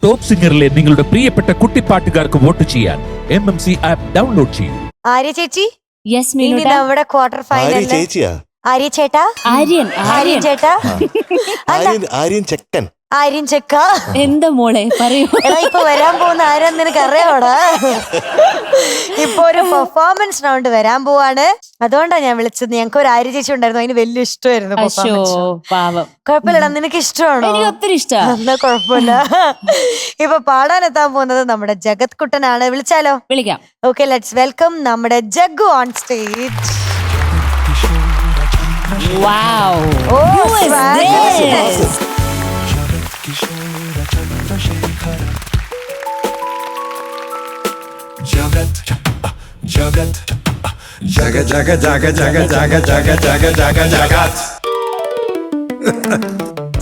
Top സിംഗറിലെ നിങ്ങളുടെ പ്രിയപ്പെട്ട കുട്ടിപ്പാട്ടുകാർക്ക് vote ചെയ്യാൻ MMC ആപ്പ് ഡൗൺലോഡ് ചെയ്യൂ. ആര്യ ചേച്ചി, യെസ് ഇനി മീനുട്ടാ. നമ്മുടെ ക്വാർട്ടർ ഫൈനൽ. ചേച്ചിയാ ആര്യ ചേട്ടാ, ആര്യൻ ചേട്ടാ, ആര്യൻ ചെക്കൻ. ആര്യൻ ചെക്ക. എന്താ മോളെ പറയൂ. എടാ, ഇപ്പൊ വരാൻ പോകുന്ന ആരാന്ന് നിനക്ക് അറിയാവോടാ? ഇപ്പൊ ഒരു പെർഫോമൻസ് റൗണ്ട് വരാൻ പോവാണ്. അതുകൊണ്ടാ ഞാൻ വിളിച്ചത്. ഞങ്ങൾക്ക് ഒരു ആര്യ ചേച്ചി ഉണ്ടായിരുന്നു, അതിന് വലിയ ഇഷ്ടമായിരുന്നു അശോ പാവം. കുഴപ്പമില്ലടാ, നിനക്ക് ഇഷ്ടമാണോ? എനിക്ക് ഒത്തിരി ഇഷ്ടാ. എന്നാ കുഴപ്പമില്ല. ഇപ്പൊ പാടാൻ എത്താൻ പോകുന്നത് നമ്മുടെ ജഗത് കുട്ടനാണ്. വിളിച്ചാലോ? വിളിക്കാം. ഓക്കെ, ലെറ്റ്സ് വെൽക്കം നമ്മുടെ Jaggu on stage. Wow. Oh, Who is swag. this? Jagat jaga jaga jaga jaga jaga jaga jaga jaga jagat.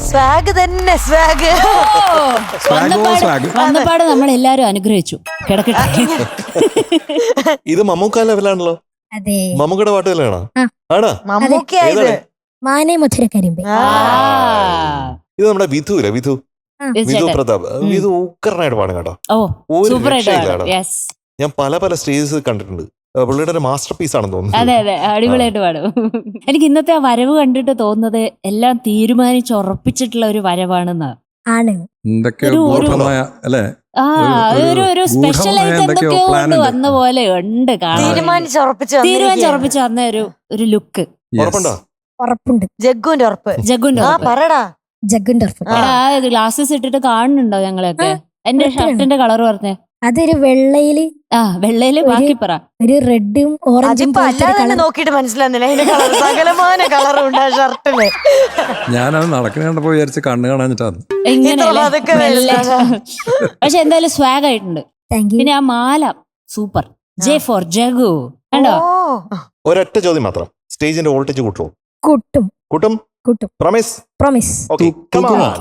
Swag തന്നെ, സ്വാഗ്. വന്നപാട് നമ്മളെല്ലാരും അനുഗ്രഹിച്ചു. കിടക്കട്ടെ. ഇത് മമ്മൂക്ക ലെവലാണല്ലോ. അതെ, മമ്മൂക്കയുടെ പാട്ട് ലെവലാണോ? ആണോ? മമ്മൂക്കയായത്. മാനേ മധുര കരിമ്പ്. ഇത് നമ്മുടെ വിധുല, വിധു ചേട്ടൻ. പ്രതാപ്. വിധു ഉക്കറിനായിട്ട് പാടും കേട്ടോ. ഓ ഒരു സൂപ്പർ ആയിട്ട് രക്ഷയില്ല. യെസ്. ഞാൻ പല സ്റ്റേജസ് കണ്ടിട്ടുണ്ട്. പുള്ളിയുടെ ഒരു മാസ്റ്റർ പീസ് ആണെന്ന് അതെ തോന്നുന്നു. അതെ, അടിപൊളിയായിട്ട് പാടും. എനിക്ക് ഇന്നത്തെ ആ വരവ് കണ്ടിട്ട് തോന്നുന്നത് എല്ലാം തീരുമാനിച്ചുറപ്പിച്ചിട്ടുള്ള ഒരു വരവാണെന്ന്. ആണ്. എന്തൊക്കെയോ ഒരു- ബോധമായ അല്ലേ? ആ ഒരു സ്പെഷ്യൽ ആയിട്ട് ഗൂഢമായ എന്തൊക്കെയോ എന്തൊക്കെയോ plan കൊണ്ട് ഉണ്ട്. വന്ന പോലെ ഉണ്ട് കാണാൻ. തീരുമാനിച്ചുറപ്പിച്ച് വന്ന ഒരു ലുക്ക്. Yes. ഉറപ്പുണ്ടോ? ഉറപ്പുണ്ട്. ജഗ്ഗുന്റെ ഉറപ്പ്. ജഗുന്റെ ആ പറടാ. ജഗുന്റെ ഉറപ്പ്. ഗ്ലാസ്സസ് ഇട്ടിട്ട് കാണുന്നുണ്ടോ ഞങ്ങളെയൊക്കെ? എന്റെ ഷർട്ടിന്റെ കളർ പറഞ്ഞേ. അതൊരു വെള്ളയില് ആ വെള്ളയില് ബാക്കി പറ. ഒരു റെഡും ഓറഞ്ചും അതിപ്പോ പോലത്തെ അല്ലാതെ തന്നെ കളർ. നോക്കിയിട്ട് മനസ്സിലാകുന്നില്ല അതിന്റെ കളർ. സകലമാന കളറും ഉണ്ട് ആ ഷർട്ടില്. ഞാനത് നടക്കുന്ന കണ്ടപ്പോ വിചാരിച്ച് കണ്ണ് കാണാഞ്ഞിട്ടാണ്. എങ്ങനെയല്ലേ? ഇത്ര പതുക്കെ മെല്ലെ. വരില്ല. പക്ഷെ എന്തായാലും സ്വാഗ് ആയിട്ടുണ്ട്. Thank you. പിന്നെ ആ മാല സൂപ്പർ. ജെ ഫോർ ജഗു കണ്ടോ? ഓ, ഒരൊറ്റ ചോദ്യം മാത്രം. സ്റ്റേജിന്റെ വോൾട്ടേജ് കൂട്ടുമോ? കൂട്ടും കൂട്ടും. കൂട്ടും. പ്രൊമിസ്. പ്രോമിസ്. ഓക്കെ,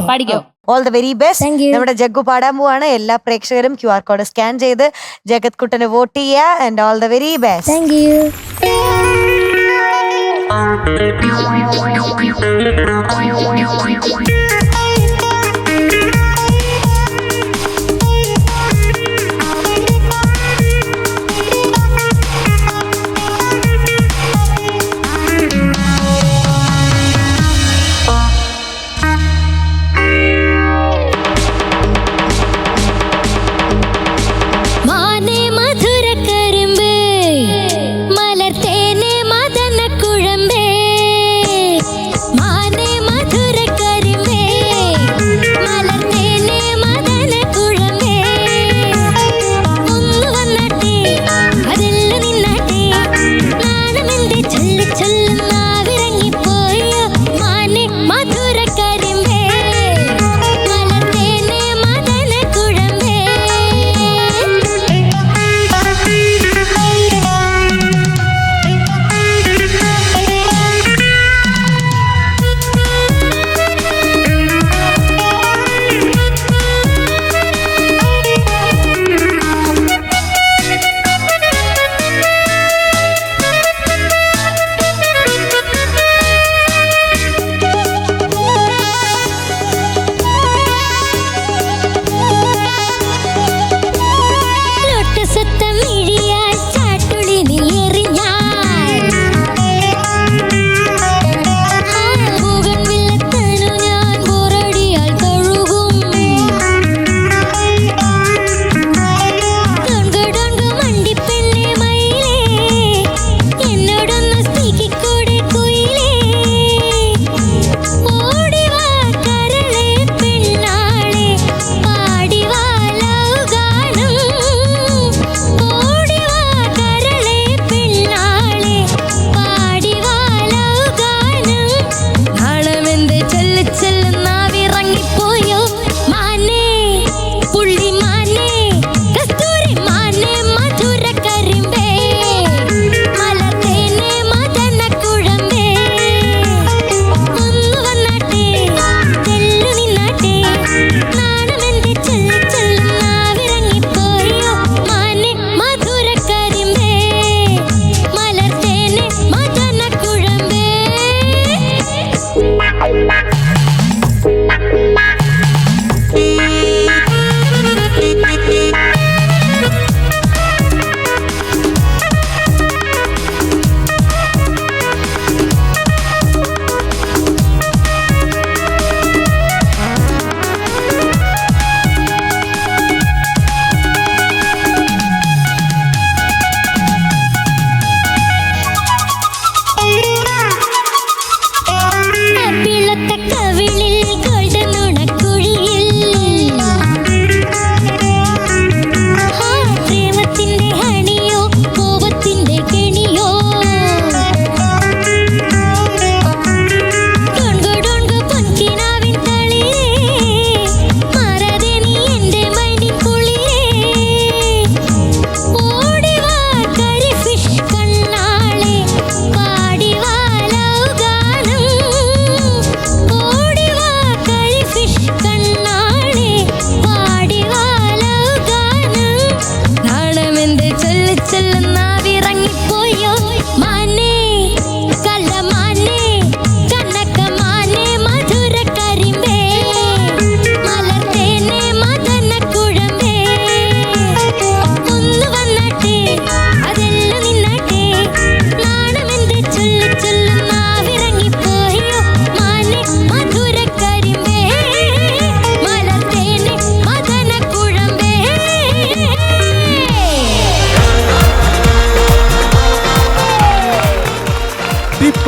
പഠിക്കോ. All the very best. Thank U. നമ്മുടെ ജഗ്ഗു പാടാൻ പോവാണ്. എല്ലാ പ്രേക്ഷകരും QR കോഡ് സ്കാൻ ചെയ്ത് ജഗത് കുട്ടന് വോട്ട് ചെയ്യുക. And all the very best. Thank you. മാനേ മധുര കരിമ്പേ മലർത്തേനേ മദന കുഴമ്പേ മാനേ മധുര കരിമ്പേ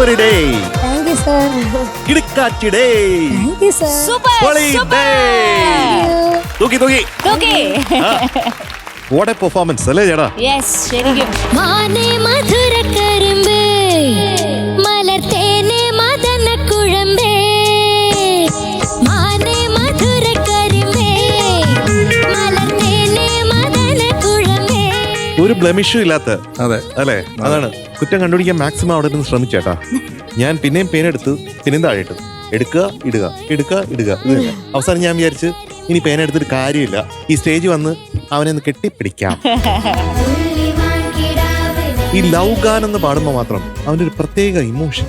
പോരിടേ താങ്ക് യു സർ. കിടക്കാച്ചിടേ താങ്ക് യു സർ. സൂപ്പർ പൊളിയിടേ. തൂക്കി തൂക്കി വാട്ട് എ പെർഫോമൻസ് അല്ലേ ചേട്ടാ? യെസ് ശരിക്കും. മാനേ മധുര കരിമ്പേ മലർത്തേനെ മദന കുഴമ്പേ മാനേ മധുര കരിമ്പേ മലർത്തേനെ മദന കുഴമ്പേ. ഒരു ബ്ലെമിഷും ഇല്ലാത്ത അതെ അല്ലേ? അതാണ് കുറ്റം കണ്ടുപിടിക്കാൻ മാക്സിമം അവിടെ നിന്ന് ശ്രമിച്ചേട്ടാ. ഞാൻ പിന്നെയും പേനെടുത്ത് പിന്നെയും താഴെ ഇട്ടു. എടുക്കുക ഇടുക എടുക്കുക ഇടുക ഇത് തന്നെ. അവസാനം ഞാൻ വിചാരിച്ച് ഇനി പേന എടുത്തിട്ട് കാര്യമില്ല, ഈ സ്റ്റേജ് വന്ന് അവനെ ഒന്ന് കെട്ടിപ്പിടിക്കാം. ഈ ലവ് ഗാൻ എന്ന് പാടുമ്പോ മാത്രം അവന്റെ ഒരു പ്രത്യേക ഇമോഷൻ.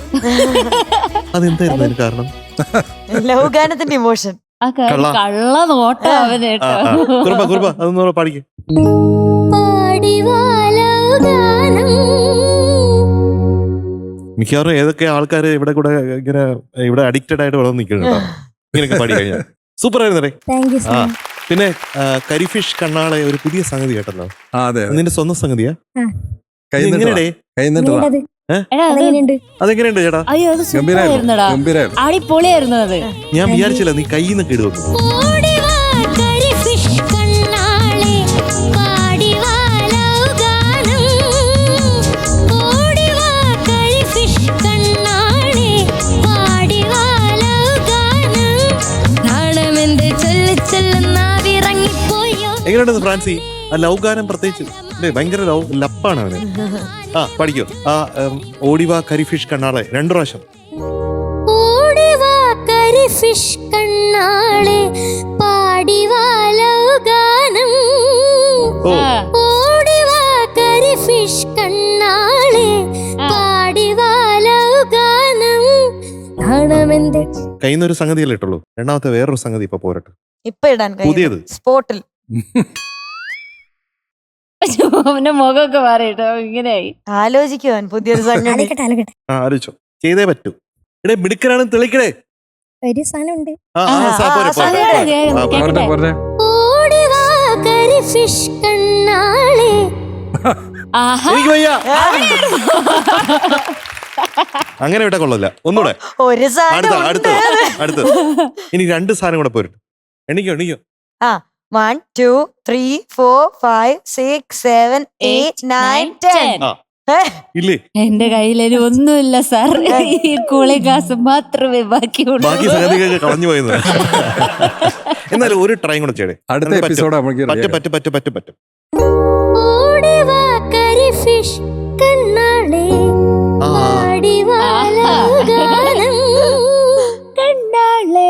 അതെന്തായിരുന്നു അതിന് കാരണം? ലവ് ഗാനത്തിന്റെ ഇമോഷൻ. ആ കള്ള നോട്ടം അവന് കേട്ടോ. കുറുമ്പ കുറുമ്പ അതൊന്നും പാടിക്കേ. മിക്കവാറും ഏതൊക്കെ ആൾക്കാര് ഇവിടെ കൂടെ ഇങ്ങനെ ഇവിടെ അഡിക്റ്റഡ് ആയിട്ട് വളർന്ന് നിൽക്കുന്നുണ്ടോ ഇങ്ങനെയൊക്കെ പാടി കഴിഞ്ഞാൽ? സൂപ്പർ ആയിരുന്നേ. താങ്ക് യു ആ സർ. പിന്നെ കരിഫിഷ് കണ്ണാളെ ഒരു പുതിയ സംഗതി കേട്ടല്ലോ. അതെ നിന്റെ സ്വന്തം സംഗതിയാ? കൈ എങ്ങനെയാടേ? നിങ്ങളുടേത് എടാ അത് അതെങ്ങനെയുണ്ട്? അതെങ്ങനെയുണ്ട് ചേട്ടാ? അയ്യോ അത് സൂപ്പറായിരുന്നടാ, ഗംഭീരായിരുന്നു. അടിപൊളിയായിരുന്നു അത്. ഞാൻ വിചാരിച്ചില്ല നീ കയ്യിൽ നിന്ന് ഇടുവന്നു. എങ്ങനെയുണ്ട് ഫ്രാൻസി? ആ ലവ് ഗാനം പ്രത്യേകിച്ച് ഭയങ്കര ലപ്പാണ് അവന്. ആ പഠിക്കോ. ആ ഓടിവാ കരിഫിഷ് കണ്ണാളെ 2 പ്രാവശ്യം. ഓടിവാ കരിഫിഷ് കണ്ണാളെ പാടിവാ ലവ് ഗാനം. ഓ ഓടിവാ കരിഫിഷ് കണ്ണാളെ പാടിവാ ലവ് ഗാനം. നാണമെന്ത് കയ്യിൽ നിന്ന് ഒരു സംഗതിയല്ലേ ഇട്ടുള്ളൂ. രണ്ടാമത്തെ വേറൊരു സംഗതി ഇപ്പൊ പോരട്ടെ. ഇപ്പൊ ഇടാൻ പുതിയത് സ്പോട്ടിൽ. അവന്റെ മുഖമൊക്കെ മാറിട്ടോ ഇങ്ങനെയായി. ആലോചിക്കുവാൻ പുതിയൊരു സംഗതി. ആലോചിക്കട്ടെ ആലോചിക്കട്ടെ. ആ ആലോചിച്ചോ, ചെയ്തേ പറ്റൂ. ഇടേ മിടുക്കനാണ് തെളിക്കടേ. ഒരു സാധനം ഉണ്ട്. പോരട്ടെ പോരട്ടെ. ഓടിവാ കരിഫിഷ് കണ്ണാളെ. ആഹാ എനിക്ക് വയ്യ. അങ്ങനെ വിട്ടാ കൊള്ളല്ല. ഒന്നുകൂടെ ഒരു അടുത്ത സാധനം അടുത്ത് അടുത്ത് ഇനി 2 സാധനം കൂടെ പോരട്ടെ. എണ്ണിക്കോ എണ്ണിക്കോ. ആ 1 2 3 4 5 6 7 8 9 10. ഇല്ലേ? എന്റെ കയ്യിലൊരു ഒന്നുമില്ല സാർ, ഈ കൂളി ഗ്ലാസ് മാത്രമേ ബാക്കിയുള്ളൂ. ബാക്കി സംഗതികളൊക്കെ കളഞ്ഞു പോയത്. എന്നാലും ഒരു ട്രൈ കൂടെ ചെയ്യേ. അടുത്ത എപ്പിസോഡ് പറ്റും പറ്റും പറ്റും പറ്റും. ഓടിവാ കരിഫിഷ് കണ്ണാളെ പാടിവാ ലവ് ഗാനം. കണ്ണാളെ.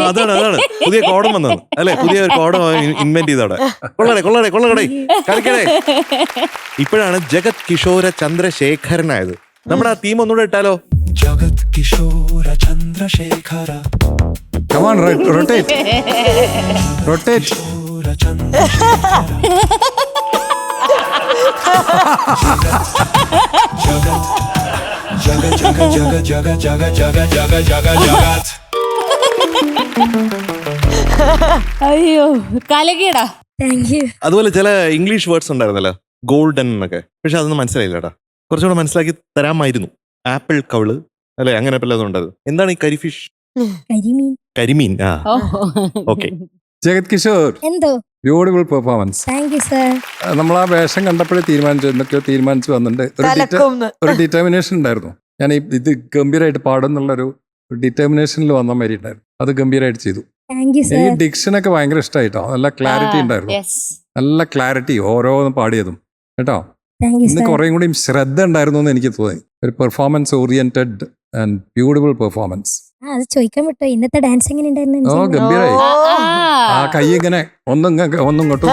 അതാണ് അതാണ് പുതിയ കോടം വന്നത് അല്ലെ? പുതിയ ഒരു കോടം ഇൻവെന്റ് ചെയ്തോടെ. കൊള്ളടേ കൊള്ളടേ കൊള്ളടേ കളിക്കടേ. ഇപ്പോഴാണ് ജഗത് കിഷോര ചന്ദ്രശേഖരനായത്. നമ്മുടെ ആ തീം ഒന്നുകൂടെ ഇട്ടാലോ? ജഗത് കിഷോര Chandrasekhara. Come on, rotate. Rotate. അയ്യോ കലകിടാ. Thank you. അതുപോലെ ചില ഇംഗ്ലീഷ് വേർഡ്സ് ഉണ്ടായിരുന്നല്ലോ, ഗോൾഡൻ എന്നൊക്കെ. പക്ഷെ അതൊന്നും മനസ്സിലായില്ലടാ. കുറച്ചുകൂടെ മനസ്സിലാക്കി തരാമായിരുന്നു. ആപ്പിൾ കവിള് അല്ലെ, അങ്ങനെ പലതും ഉണ്ടായത്. എന്താണ് ഈ കരിഫിഷ്? കരിമീൻ. കരിമീൻ. ആ ഓക്കെ. ജഗത് കിഷോർ, എന്തോ beautiful performance. Thank you sir. നമ്മൾ ആ വേഷം കണ്ടപ്പോഴേ തീരുമാനിച്ചു, എന്തൊക്കെയോ തീരുമാനിച്ചു വന്നിട്ടുണ്ട്. ഒരു ഡിറ്റർമിനേഷൻ ഉണ്ടായിരുന്നു. ഞാൻ ഇത് ഗംഭീരമായിട്ട് പാടുന്നുള്ളൊരു ഡിറ്റർമിനേഷനിൽ വന്ന മാതിരി ഉണ്ടായിരുന്നു. അത് ഗംഭീരമായിട്ട് ചെയ്തു. Thank you sir. എനിക്ക് ഡിക്ഷനൊക്കെ ഭയങ്കര ഇഷ്ടമായിട്ടോ. നല്ല ക്ലാരിറ്റി ഉണ്ടായിരുന്നു. നല്ല ക്ലാരിറ്റി ഓരോന്നും പാടിയതും കേട്ടോ. താങ്ക് യു ഇന്ന് സർ. കുറേയും കൂടി ശ്രദ്ധ ഉണ്ടായിരുന്നു എന്ന് എനിക്ക് തോന്നി. ഒരു performance oriented and beautiful performance. അത് ചോദിക്കാൻ വിട്ടോ, ഇന്നത്തെ ഡാൻസ് എങ്ങനെ ഉണ്ടായിരുന്നു? ഓ ഗംഭീരായി. ആ കൈ ഇങ്ങനെ ഒന്നും ഇങ്ങോട്ടും.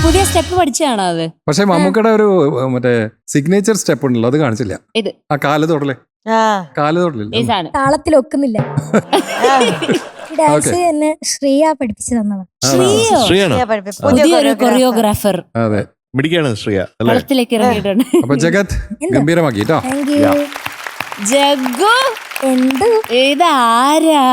പുതിയ സ്റ്റെപ്പ് പഠിച്ചാണോ അത്? പക്ഷെ മമ്മൂക്കയുടെ ഒരു മറ്റേ സിഗ്നേച്ചർ സ്റ്റെപ്പ് ഉണ്ടല്ലോ, അത് കാണിച്ചില്ല. ഇത് ആ കാല് തൊടലേ, കാല് തൊടലില്ല. ഈ സാധനം താളത്തിൽ ഒക്കുന്നില്ല. ഈ ഡാൻസ് എന്നെ ശ്രീയ പഠിപ്പിച്ചു തന്നതാണ്. ശ്രീയോ? ശ്രീയാണോ? പുതിയൊരു കൊറിയോഗ്രാഫർ. അതെ, മിടിക്കാണ് ശ്രീയ അല്ലേ? കളത്തിലേക്ക് ഇറങ്ങിയിട്ടുണ്ട്. അപ്പൊ ജഗത് ഗംഭീരമാക്കി കേട്ടോ. Thank you. ജഗ്ഗു എന്ത് ഇതാരാ?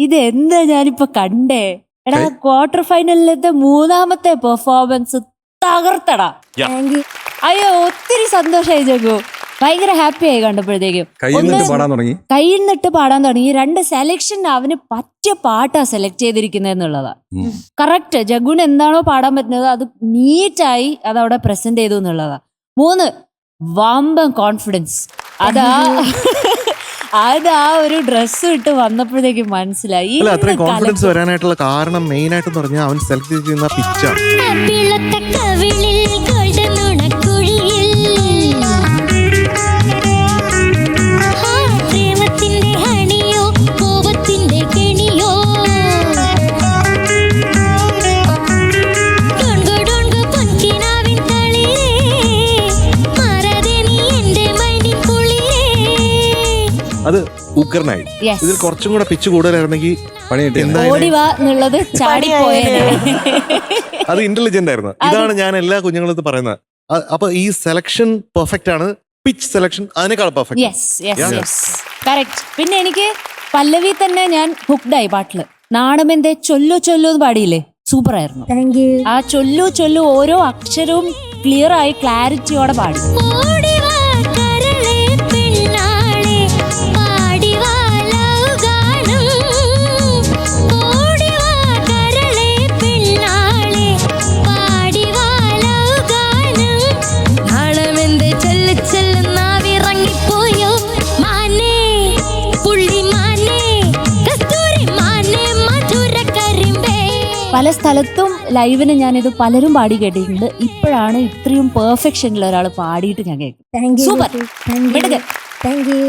ഇതെന്താ ഞാനിപ്പോ കണ്ടേ? എടാ, ക്വാർട്ടർ ഫൈനലിലത്തെ മൂന്നാമത്തെ പെർഫോമൻസ് തകർത്തടാ. Thank you. അയ്യോ, ഒത്തിരി സന്തോഷമായി ജഗു. ഭയങ്കര ഹാപ്പി ആയി കണ്ടപ്പോഴത്തേക്കും. കയ്യിൽ നിന്നിട്ട് പാടാൻ തുടങ്ങി. കയ്യിൽ നിന്നിട്ട് പാടാൻ തുടങ്ങി. 2 സെലക്ഷൻ അവന് പറ്റിയ പാട്ടാ സെലക്ട് ചെയ്തിരിക്കുന്നത് എന്നുള്ളതാ. കറക്റ്റ്. ജഗുന് എന്താണോ പാടാൻ പറ്റുന്നത് അത് നീറ്റായി അതവിടെ പ്രസന്റ് ചെയ്തു എന്നുള്ളതാ. 3 വമ്പൻ കോൺഫിഡൻസ്. അതാ ഒരു ഡ്രസ്സ് ഇട്ട് വന്നപ്പോഴത്തേക്കും മനസ്സിലായി. അത്രയും കോൺഫിഡൻസ് വരാനായിട്ടുള്ള കാരണം മെയിൻ ആയിട്ട് പറഞ്ഞാൽ അവൻ സെലക്ട് ചെയ്യുന്ന പിച്ചാണ്. അത് ഉഗ്രനായി. Yes. ഇതിൽ കുറച്ചും കൂടെ പിച്ച് കൂടുതലായിരുന്നെങ്കിൽ ഓടിവാ എന്നുള്ളത് ചാടിപ്പോയേനെ. അത് ഇന്റലിജന്റ് ആയിരുന്നു. ഇതാണ് ഞാൻ എല്ലാ കുഞ്ഞുങ്ങളും പറയുന്നത്. അപ്പൊ ഈ സെലക്ഷൻ പെർഫെക്റ്റ് ആണ്. പിച്ച് സെലക്ഷൻ അതിനേക്കാൾ പെർഫെക്റ്റ്. കറക്റ്റ്. പിന്നെ എനിക്ക് പല്ലവി തന്നെ ഞാൻ ഹുക്ഡായി പാട്ടില്. നാണമെന്തേ ചൊല്ലു ചൊല്ലു എന്ന് പാടിയില്ലേ, സൂപ്പർ ആയിരുന്നു. Thank you. ആ ചൊല്ലു ചൊല്ലു ഓരോ അക്ഷരവും ക്ലിയർ ആയി ക്ലാരിറ്റിയോടെ പാടി. പല സ്ഥലത്തും ലൈവിന് ഞാനിത് പലരും പാടി കേട്ടിട്ടുണ്ട്. ഇപ്പോഴാണ് ഇത്രയും പെർഫെക്ഷനിൽ ഒരാൾ പാടിയിട്ട് ഞാൻ കേൾക്കും. Thank you. Super. Thank you.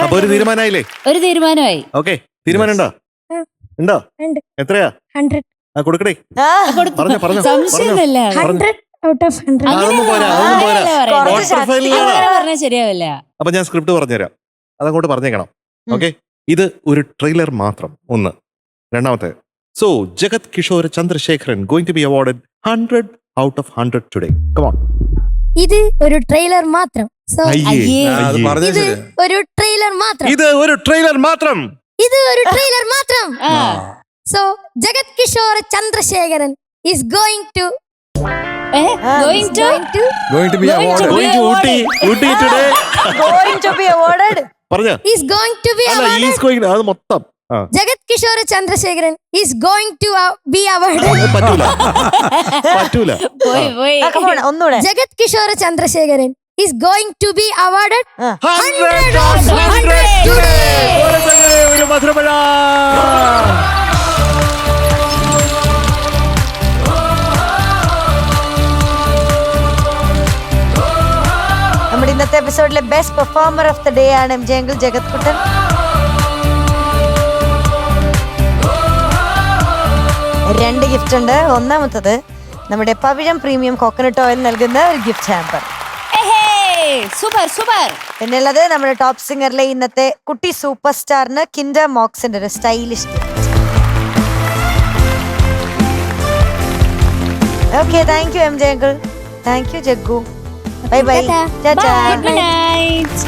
അപ്പൊ ഒരു തീരുമാനമായില്ലേ? ഒരു തീരുമാനമായി. ഓക്കെ, തീരുമാനം ഉണ്ടോ? ഉണ്ടോ? എത്രയാ? 100. കൊടുക്കടേ. സംശയമൊന്നുമില്ല. 100 out of 100. അതൊന്നും പോരാ. പറഞ്ഞാൽ ശരിയാവില്ല. അപ്പൊ ഞാൻ സ്ക്രിപ്റ്റ് പറഞ്ഞുതരാം, അതങ്ങോട്ട് പറഞ്ഞേക്കണം. ഓക്കെ, ഇത് ഒരു ട്രെയിലർ മാത്രം. 1. രണ്ടാമത്തെ, so Jagat Kishore Chandrasekharan going to be awarded 100 out of 100 today. Come on. ഇത് ഒരു ട്രെയിലർ മാത്രം. സോ അയ്യേ. ഇത് ഒരു ട്രെയിലർ മാത്രം. ഇത് ഒരു ട്രെയിലർ മാത്രം. ഇത് ഒരു ട്രെയിലർ മാത്രം. So Jagat Kishore Chandrasekharan is going to going to be awarded. Going to Ooty today. Going to be awarded. പറഞ്ഞോ. is going to be അല്ല, awarded. is going, അത് മൊത്തം. ജഗത് Kishore Chandrasekharan is going to be awarded. പറ്റൂല. പോയി ഒന്നുകൂടെ. ജഗത് Kishore Chandrasekharan is going to be awarded 100 out of 100 today. ഒരു മധുരമഴ. നമ്മുടെ ഇന്നത്തെ എപ്പിസോഡിലെ best performer of the day ആണ് M J uncle Jagath Kuttan. രണ്ട് ഗിഫ്റ്റ് ഉണ്ട്. ഒന്നാമത്തത് നമ്മുടെ പവിഴം പ്രീമിയം കോക്കനട്ട് ഓയിൽ നൽകുന്ന ഒരു ഗിഫ്റ്റ് ഹാമ്പർ. Super super. പിന്നുള്ളത് നമ്മുടെ ടോപ്പ് സിംഗറിലെ ഇന്നത്തെ കുട്ടി സൂപ്പർ സ്റ്റാറിന് കിൻഡർ മോക്സിന്റെ ഒരു stylish gift. Okay, thank you M J uncle. Thank you Jaggu. Bye bye. Good night.